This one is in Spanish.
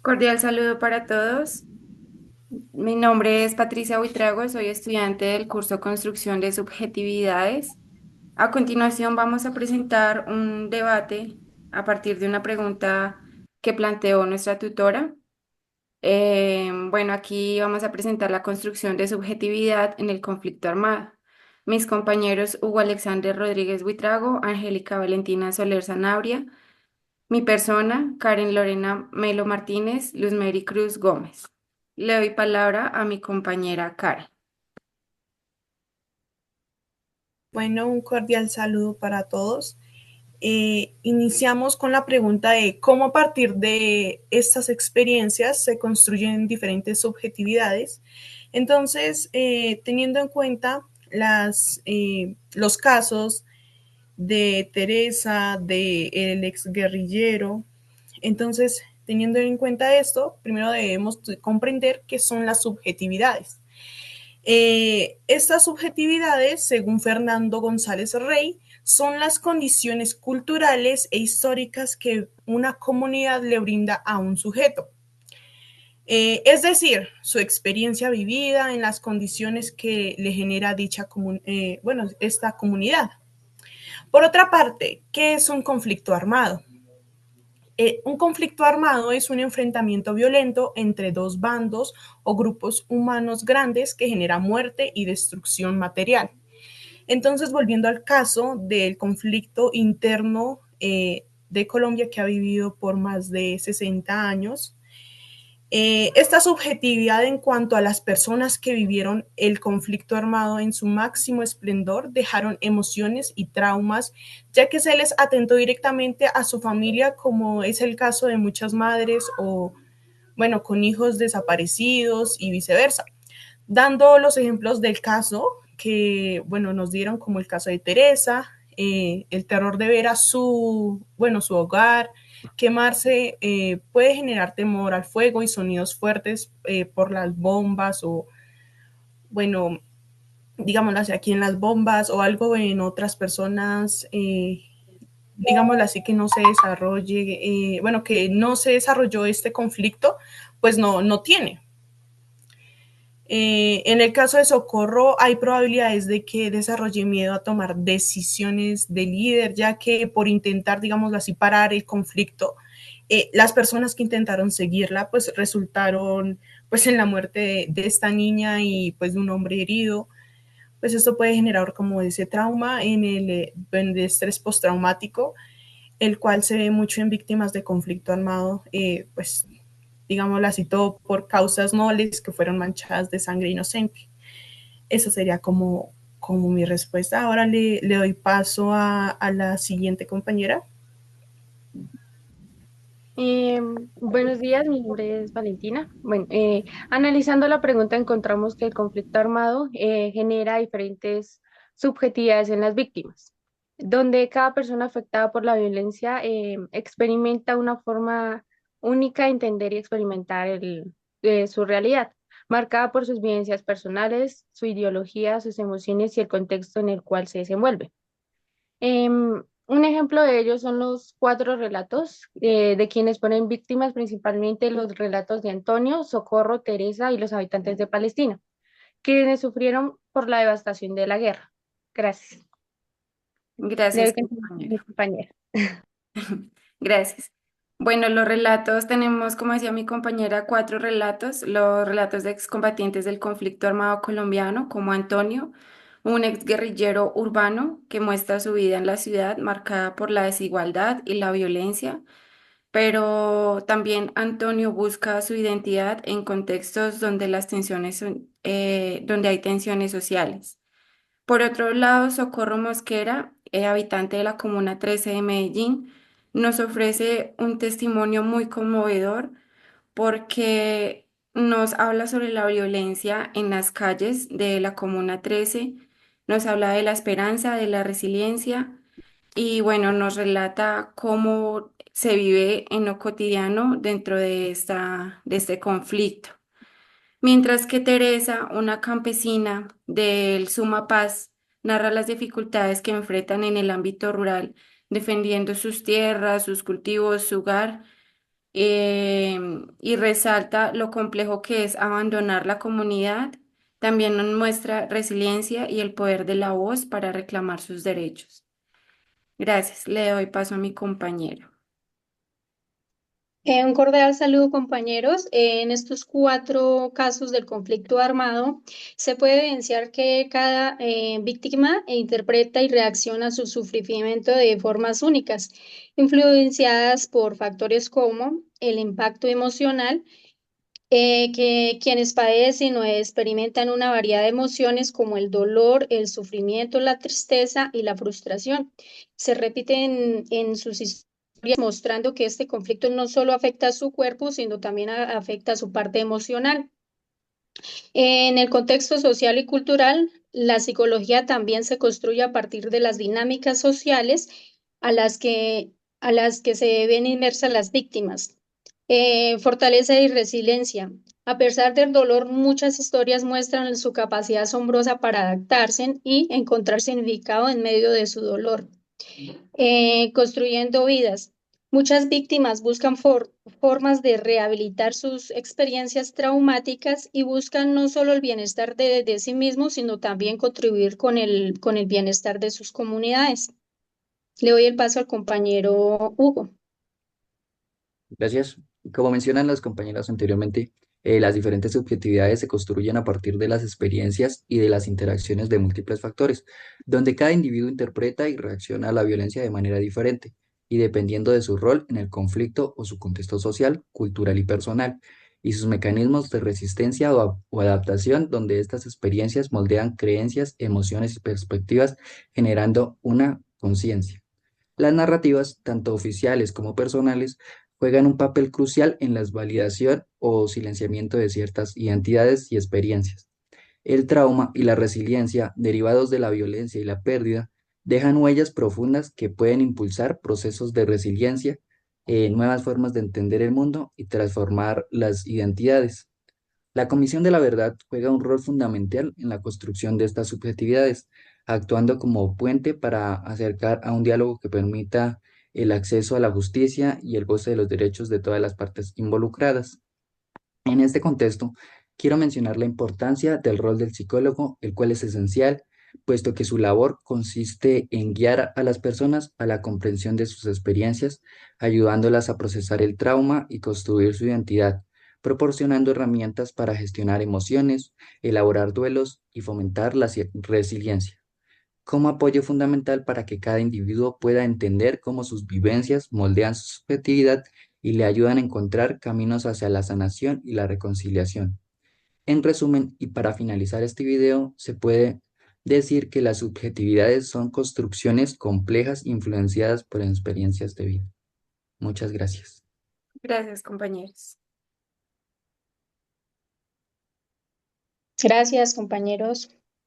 Cordial saludo para todos. Mi nombre es Patricia Buitrago, soy estudiante del curso Construcción de Subjetividades. A continuación vamos a presentar un debate a partir de una pregunta que planteó nuestra tutora. Bueno, aquí vamos a presentar la construcción de subjetividad en el conflicto armado. Mis compañeros Hugo Alexander Rodríguez Buitrago, Angélica Valentina Soler Sanabria, mi persona, Karen Lorena Melo Martínez, Luz Mary Cruz Gómez. Le doy palabra a mi compañera Karen. Bueno, un cordial saludo para todos. Iniciamos con la pregunta de cómo a partir de estas experiencias se construyen diferentes subjetividades. Entonces, teniendo en cuenta los casos de Teresa, de el ex guerrillero, entonces, teniendo en cuenta esto, primero debemos comprender qué son las subjetividades. Estas subjetividades, según Fernando González Rey, son las condiciones culturales e históricas que una comunidad le brinda a un sujeto. Es decir, su experiencia vivida en las condiciones que le genera esta comunidad. Por otra parte, ¿qué es un conflicto armado? Un conflicto armado es un enfrentamiento violento entre dos bandos o grupos humanos grandes que genera muerte y destrucción material. Entonces, volviendo al caso del conflicto interno de Colombia que ha vivido por más de 60 años, esta subjetividad en cuanto a las personas que vivieron el conflicto armado en su máximo esplendor dejaron emociones y traumas, ya que se les atentó directamente a su familia, como es el caso de muchas madres o, bueno, con hijos desaparecidos y viceversa. Dando los ejemplos del caso que, bueno, nos dieron como el caso de Teresa, el terror de ver a su hogar quemarse puede generar temor al fuego y sonidos fuertes por las bombas o, bueno, digámoslo así, aquí en las bombas o algo en otras personas, digámoslo así, que no se desarrolle, que no se desarrolló este conflicto, pues no tiene. En el caso de Socorro, hay probabilidades de que desarrolle miedo a tomar decisiones de líder, ya que por intentar, digámoslo así, parar el conflicto, las personas que intentaron seguirla, pues resultaron pues en la muerte de esta niña y pues de un hombre herido. Pues esto puede generar como ese trauma en el estrés postraumático, el cual se ve mucho en víctimas de conflicto armado, pues digámoslo así, todo por causas nobles que fueron manchadas de sangre inocente. Esa sería como mi respuesta. Ahora le doy paso a la siguiente compañera. Buenos días, mi nombre es Valentina. Bueno, analizando la pregunta encontramos que el conflicto armado genera diferentes subjetividades en las víctimas, donde cada persona afectada por la violencia experimenta una forma única de entender y experimentar su realidad, marcada por sus vivencias personales, su ideología, sus emociones y el contexto en el cual se desenvuelve. Un ejemplo de ello son los cuatro relatos de quienes fueron víctimas, principalmente los relatos de Antonio, Socorro, Teresa y los habitantes de Palestina, quienes sufrieron por la devastación de la guerra. Gracias. Le Gracias, doy continuidad a mi compañera. compañera. Gracias. Bueno, los relatos tenemos, como decía mi compañera, cuatro relatos. Los relatos de excombatientes del conflicto armado colombiano, como Antonio, un exguerrillero urbano que muestra su vida en la ciudad marcada por la desigualdad y la violencia, pero también Antonio busca su identidad en contextos donde donde hay tensiones sociales. Por otro lado, Socorro Mosquera, habitante de la Comuna 13 de Medellín, nos ofrece un testimonio muy conmovedor porque nos habla sobre la violencia en las calles de la Comuna 13, nos habla de la esperanza, de la resiliencia y bueno, nos relata cómo se vive en lo cotidiano dentro de de este conflicto. Mientras que Teresa, una campesina del Sumapaz, narra las dificultades que enfrentan en el ámbito rural, defendiendo sus tierras, sus cultivos, su hogar. y resalta lo complejo que es abandonar la comunidad. También nos muestra resiliencia y el poder de la voz para reclamar sus derechos. Gracias. Le doy paso a mi compañero. Un cordial saludo, compañeros. En estos cuatro casos del conflicto armado, se puede evidenciar que cada víctima interpreta y reacciona a su sufrimiento de formas únicas, influenciadas por factores como el impacto emocional, que quienes padecen o experimentan una variedad de emociones como el dolor, el sufrimiento, la tristeza y la frustración. Se repiten en sus historias mostrando que este conflicto no solo afecta a su cuerpo, sino también afecta a su parte emocional. En el contexto social y cultural, la psicología también se construye a partir de las dinámicas sociales a las que, a las que se ven inmersas las víctimas. Fortaleza y resiliencia. A pesar del dolor, muchas historias muestran su capacidad asombrosa para adaptarse y encontrar significado en medio de su dolor. Construyendo vidas. Muchas víctimas buscan formas de rehabilitar sus experiencias traumáticas y buscan no solo el bienestar de sí mismos, sino también contribuir con el bienestar de sus comunidades. Le doy el paso al compañero Hugo. Gracias. Como mencionan las compañeras anteriormente, las diferentes subjetividades se construyen a partir de las experiencias y de las interacciones de múltiples factores, donde cada individuo interpreta y reacciona a la violencia de manera diferente, y dependiendo de su rol en el conflicto o su contexto social, cultural y personal, y sus mecanismos de resistencia o adaptación, donde estas experiencias moldean creencias, emociones y perspectivas, generando una conciencia. Las narrativas, tanto oficiales como personales, juegan un papel crucial en la validación o silenciamiento de ciertas identidades y experiencias. El trauma y la resiliencia, derivados de la violencia y la pérdida, dejan huellas profundas que pueden impulsar procesos de resiliencia, nuevas formas de entender el mundo y transformar las identidades. La Comisión de la Verdad juega un rol fundamental en la construcción de estas subjetividades, actuando como puente para acercar a un diálogo que permita el acceso a la justicia y el goce de los derechos de todas las partes involucradas. En este contexto, quiero mencionar la importancia del rol del psicólogo, el cual es esencial, puesto que su labor consiste en guiar a las personas a la comprensión de sus experiencias, ayudándolas a procesar el trauma y construir su identidad, proporcionando herramientas para gestionar emociones, elaborar duelos y fomentar la resiliencia como apoyo fundamental para que cada individuo pueda entender cómo sus vivencias moldean su subjetividad y le ayudan a encontrar caminos hacia la sanación y la reconciliación. En resumen, y para finalizar este video, se puede decir que las subjetividades son construcciones complejas influenciadas por experiencias de vida. Muchas gracias. Gracias, compañeros. Gracias, compañeros.